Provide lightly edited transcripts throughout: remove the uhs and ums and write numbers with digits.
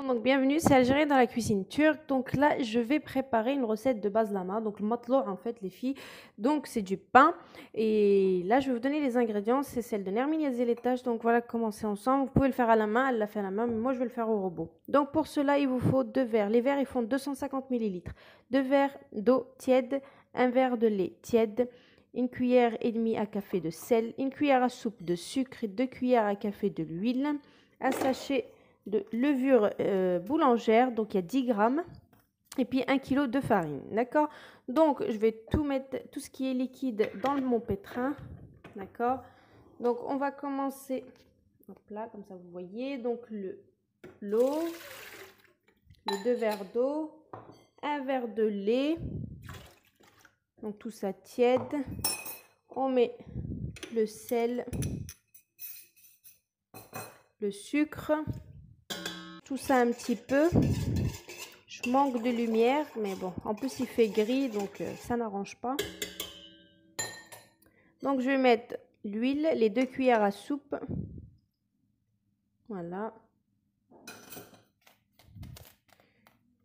Donc bienvenue, c'est Algérie dans la cuisine turque. Donc là, je vais préparer une recette de bazlama. Donc le matlour en fait les filles. Donc c'est du pain et là je vais vous donner les ingrédients, c'est celle de Nermine Yazeletache. Donc voilà comment c'est ensemble. Vous pouvez le faire à la main, elle l'a fait à la main, mais moi je vais le faire au robot. Donc pour cela, il vous faut 2 verres. Les verres ils font 250 millilitres. 2 verres d'eau tiède, un verre de lait tiède, une cuillère et demie à café de sel, une cuillère à soupe de sucre, 2 cuillères à café de l'huile, un sachet de levure boulangère, donc il y a 10 grammes, et puis 1 kg de farine, d'accord. Donc je vais tout mettre, tout ce qui est liquide dans mon pétrin, d'accord. Donc on va commencer, hop là, comme ça vous voyez, donc l'eau, les 2 verres d'eau, un verre de lait, donc tout ça tiède, on met le sel, le sucre, tout ça un petit peu. Je manque de lumière, mais bon, en plus il fait gris, donc ça n'arrange pas. Donc je vais mettre l'huile, les 2 cuillères à soupe. Voilà.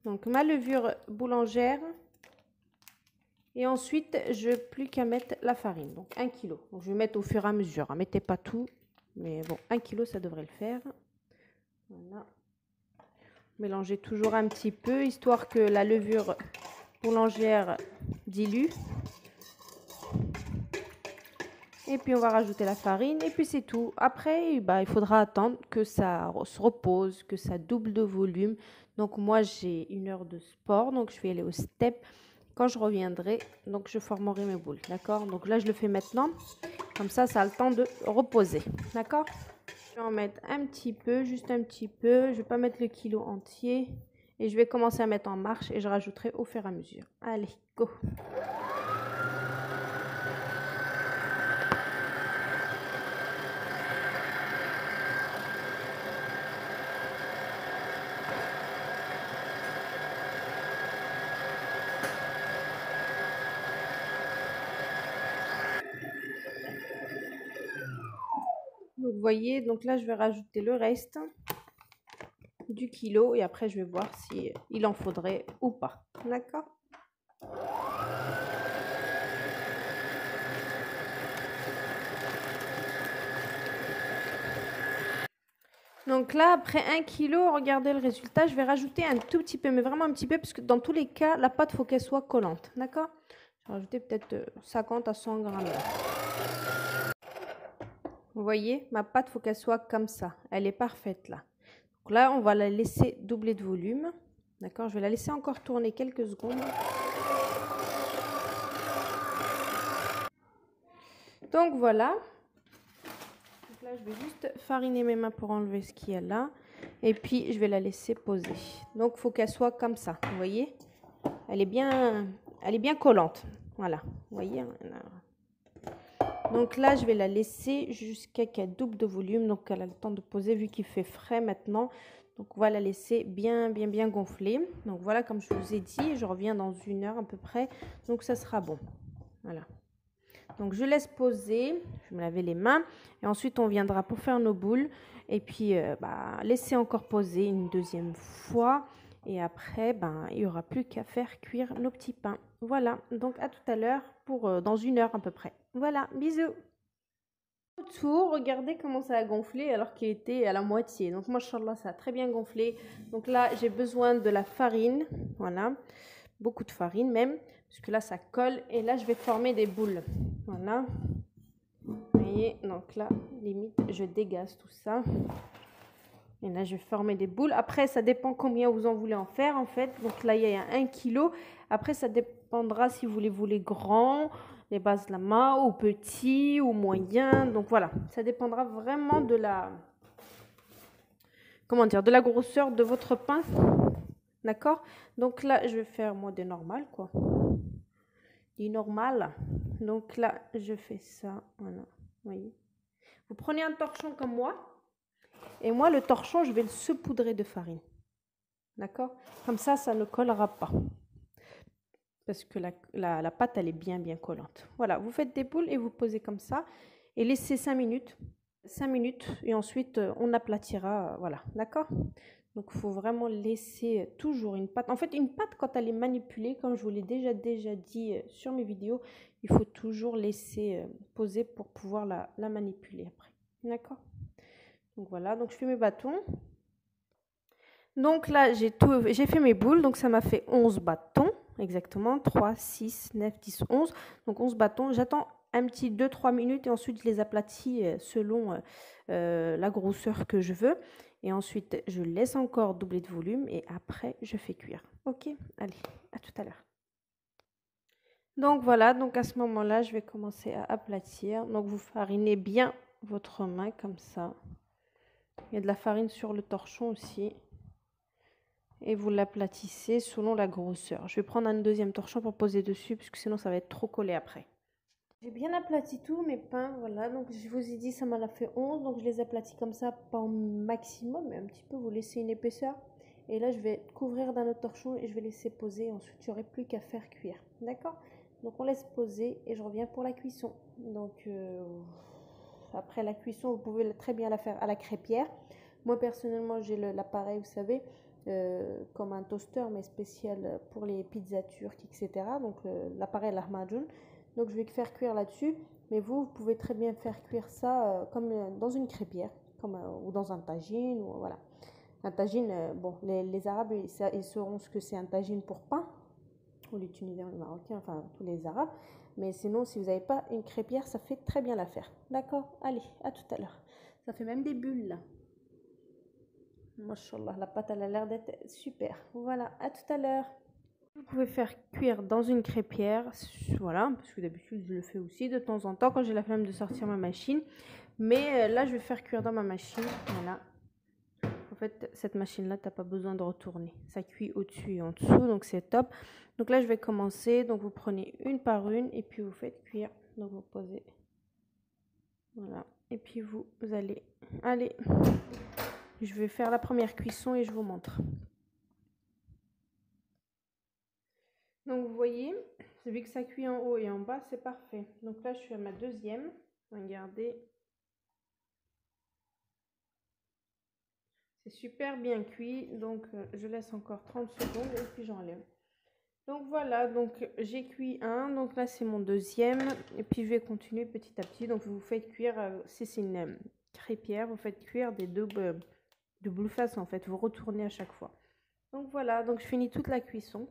Donc ma levure boulangère. Et ensuite, je n'ai plus qu'à mettre la farine, donc 1 kg. Donc je vais mettre au fur et à mesure, hein. Mettez pas tout, mais bon, 1 kg ça devrait le faire. Voilà. Mélangez toujours un petit peu, histoire que la levure boulangère dilue. Et puis on va rajouter la farine et puis c'est tout. Après, il faudra attendre que ça se repose, que ça double de volume. Donc moi j'ai 1 heure de sport, donc je vais aller au step. Quand je reviendrai, donc je formerai mes boules, d'accord. Donc là je le fais maintenant, comme ça a le temps de reposer, d'accord. Je vais en mettre un petit peu, juste un petit peu. Je vais pas mettre le kilo entier et je vais commencer à mettre en marche et je rajouterai au fur et à mesure. Allez, go. Donc, vous voyez, donc là, je vais rajouter le reste du kilo et après, je vais voir si il en faudrait ou pas. D'accord? Donc là, après 1 kilo, regardez le résultat. Je vais rajouter un tout petit peu, mais vraiment un petit peu, parce que dans tous les cas, la pâte, il faut qu'elle soit collante. D'accord? Je vais rajouter peut-être 50 à 100 grammes. Vous voyez, ma pâte, il faut qu'elle soit comme ça. Elle est parfaite là. Donc là, on va la laisser doubler de volume. D'accord? Je vais la laisser encore tourner quelques secondes. Donc voilà. Donc là, je vais juste fariner mes mains pour enlever ce qu'il y a là. Et puis, je vais la laisser poser. Donc, il faut qu'elle soit comme ça. Vous voyez? Elle est bien collante. Voilà. Vous voyez? Donc là, je vais la laisser jusqu'à qu'elle double de volume. Donc, elle a le temps de poser vu qu'il fait frais maintenant. Donc, on va la laisser bien gonfler. Donc, voilà, comme je vous ai dit, je reviens dans 1 heure à peu près. Donc, ça sera bon. Voilà. Donc, je laisse poser. Je vais me laver les mains. Et ensuite, on viendra pour faire nos boules. Et puis, laisser encore poser une deuxième fois. Et après, il n'y aura plus qu'à faire cuire nos petits pains. Voilà. Donc, à tout à l'heure pour dans 1 heure à peu près. Voilà. Bisous. Autour, regardez comment ça a gonflé alors qu'il était à la moitié. Donc, machallah, ça a très bien gonflé. Donc là, j'ai besoin de la farine. Voilà. Beaucoup de farine même. Parce que là, ça colle. Et là, je vais former des boules. Voilà. Vous voyez, donc là, limite, je dégaze tout ça. Et là, je vais former des boules. Après, ça dépend combien vous en voulez en faire, en fait. Donc là, il y a 1 kg. Après, ça dépendra si vous les voulez grands, les bazlama, ou petits, ou moyens. Donc voilà, ça dépendra vraiment de la... Comment dire? De la grosseur de votre pain. D'accord? Donc là, je vais faire, moi, des normales, quoi. Des normales. Donc là, je fais ça. Voilà. Vous voyez? Vous prenez un torchon comme moi. Et moi, le torchon, je vais le saupoudrer de farine. D'accord? Comme ça ne collera pas. Parce que la pâte, elle est bien collante. Voilà, vous faites des boules et vous posez comme ça. Et laissez 5 minutes. 5 minutes. Et ensuite, on aplatira. Voilà, d'accord? Donc, il faut vraiment laisser toujours une pâte. En fait, une pâte, quand elle est manipulée, comme je vous l'ai déjà dit sur mes vidéos, il faut toujours laisser poser pour pouvoir la manipuler après. D'accord? Donc, voilà. Donc, je fais mes bâtons. Donc, là, j'ai fait mes boules. Donc, ça m'a fait 11 bâtons. Exactement. 3, 6, 9, 10, 11. Donc, 11 bâtons. J'attends un petit 2-3 minutes et ensuite, je les aplatis selon la grosseur que je veux. Et ensuite, je laisse encore doubler de volume et après, je fais cuire. Ok, allez, à tout à l'heure. Donc voilà, donc à ce moment-là, je vais commencer à aplatir. Donc vous farinez bien votre main comme ça. Il y a de la farine sur le torchon aussi. Et vous l'aplatissez selon la grosseur. Je vais prendre un deuxième torchon pour poser dessus parce que sinon ça va être trop collé après. J'ai bien aplati tous mes pains, voilà, donc je vous ai dit ça m'en a fait 11, donc je les aplatis comme ça, pas au maximum, mais un petit peu, vous laissez une épaisseur. Et là, je vais couvrir d'un autre torchon et je vais laisser poser, ensuite il n'y aurait plus qu'à faire cuire, d'accord? Donc on laisse poser et je reviens pour la cuisson. Donc après la cuisson, vous pouvez très bien la faire à la crêpière. Moi personnellement, j'ai l'appareil, vous savez, comme un toaster, mais spécial pour les pizzas turques, etc. Donc l'appareil lahmacun. Donc je vais faire cuire là-dessus, mais vous pouvez très bien faire cuire ça comme dans une crêpière, ou dans un tagine, ou voilà. Un tagine, bon, les Arabes, ils sauront ce que c'est un tagine pour pain, ou les Tunisiens, les Marocains, enfin tous les Arabes. Mais sinon, si vous n'avez pas une crêpière, ça fait très bien l'affaire. D'accord? Allez, à tout à l'heure. Ça fait même des bulles là. Mashallah, la pâte elle a l'air d'être super. Voilà, à tout à l'heure. Vous pouvez faire cuire dans une crêpière, voilà, parce que d'habitude je le fais aussi de temps en temps quand j'ai la flemme de sortir ma machine. Mais là, je vais faire cuire dans ma machine, voilà. En fait, cette machine-là, tu n'as pas besoin de retourner. Ça cuit au-dessus et en dessous, donc c'est top. Donc là, je vais commencer. Donc vous prenez une par une et puis vous faites cuire. Donc vous posez, voilà. Et puis vous allez, allez, je vais faire la première cuisson et je vous montre. Donc vous voyez, vu que ça cuit en haut et en bas, c'est parfait. Donc là, je suis à ma deuxième. Regardez. C'est super bien cuit. Donc je laisse encore 30 secondes et puis j'enlève. Donc voilà, donc j'ai cuit un. Donc là, c'est mon deuxième. Et puis je vais continuer petit à petit. Donc vous faites cuire, si c'est une crêpière, vous faites cuire des double face en fait. Vous retournez à chaque fois. Donc voilà, donc je finis toute la cuisson.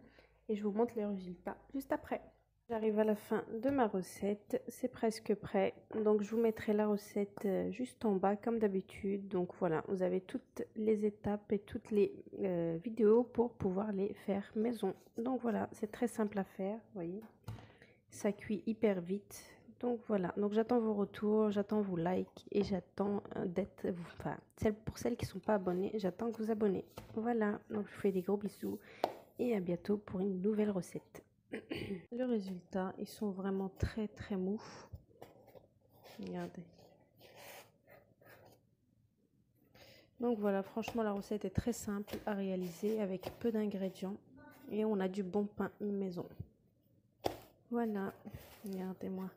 Et je vous montre les résultats juste après. J'arrive à la fin de ma recette, c'est presque prêt. Donc je vous mettrai la recette juste en bas comme d'habitude. Donc voilà, vous avez toutes les étapes et toutes les vidéos pour pouvoir les faire maison. Donc voilà, c'est très simple à faire, vous voyez. Ça cuit hyper vite. Donc voilà, donc j'attends vos retours, j'attends vos likes et j'attends d'être, enfin, pour celles qui ne sont pas abonnées, j'attends que vous abonnez. Voilà, donc je vous fais des gros bisous. Et à bientôt pour une nouvelle recette. Le résultat, ils sont vraiment très très mous. Regardez. Donc voilà, franchement la recette est très simple à réaliser avec peu d'ingrédients. Et on a du bon pain maison. Voilà, regardez-moi.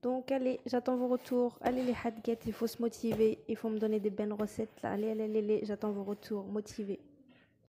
Donc allez, j'attends vos retours. Allez les hadguettes, il faut se motiver. Il faut me donner des bonnes recettes là. Allez, j'attends vos retours. Motivés.